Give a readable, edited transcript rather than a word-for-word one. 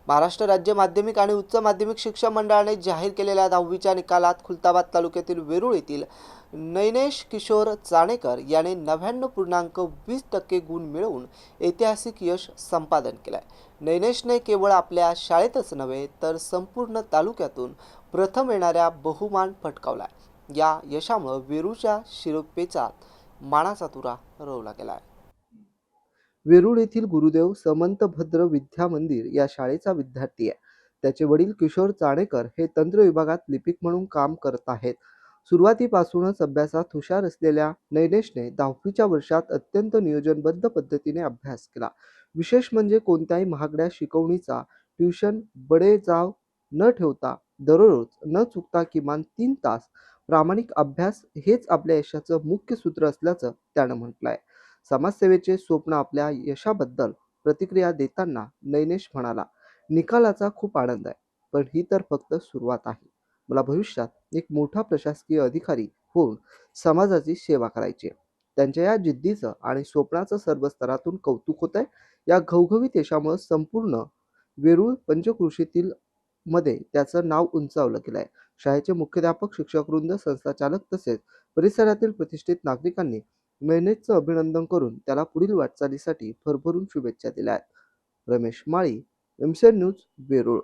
महाराष्ट्र राज्य माध्यमिक आणि उच्च माध्यमिक शिक्षण मंडळाने जाहीर केलेल्या 10वीच्या निकालात खुलताबाद तालुक्यातील वेरूळ येथील नैनेश किशोर चाणेकर याने 99.20% गुण मिळवून ऐतिहासिक यश संपादन केलंय। नैनेशने केवळ आपल्या शाळेतच नव्हे तर संपूर्ण तालुक्यातून प्रथम येणाऱ्या बहुमान पटकावलाय। या यशामुळे वेरूळच्या शिरपेचात मानाचा तुरा रोवला गेलाय। वेरूळ येथील गुरुदेव समंत भद्र विद्या मंदिर या शाळेचा विद्यार्थी आहे। त्याचे वडील किशोर चाणेकर हे तंत्र विभागात लिपिक म्हणून काम करत आहेत। सुरुवातीपासूनच अभ्यासात हुशार असलेल्या नैनेशने 10वीच्या वर्षात अत्यंत नियोजनबद्ध पद्धतीने अभ्यास केला। विशेष म्हणजे कोणत्याही महागड्या शिकवणीचा ट्युशन बडेजाव न ठेवता दररोज न चुकता किमान 3 तास प्रामाणिक अभ्यास हेच आपल्या यशाचं मुख्य सूत्र असल्याचं त्यानं म्हटलंय। समाजसेवेचे स्वप्न आपल्या यशाबद्दल प्रतिक्रिया देताना नैनेश म्हणाला, निकालाचा खूप आनंद आहे, पण ही तर फक्त सुरुवात आहे। मला भविष्यात एक मोठा प्रशासकीय अधिकारी होऊन समाजाची सेवा करायची आहे। त्यांच्या या जिद्दीचं आणि स्वप्नाचं सर्व स्तरातून कौतुक होत आहे। या घवघवीत यशामुळे संपूर्ण वेरूळ पंचक्रोशीतील मध्ये त्याचं नाव उंचावलं गेलंय। शाळेचे मुख्याध्यापक, शिक्षकवृंद, संस्थाचालक तसेच परिसरातील प्रतिष्ठित नागरिकांनी नैनेशचं अभिनंदन करून त्याला पुढील वाटचालीसाठी भरभरून शुभेच्छा दिल्या आहेत। रमेश माळी, एमसीएन न्यूज, वेरूळ।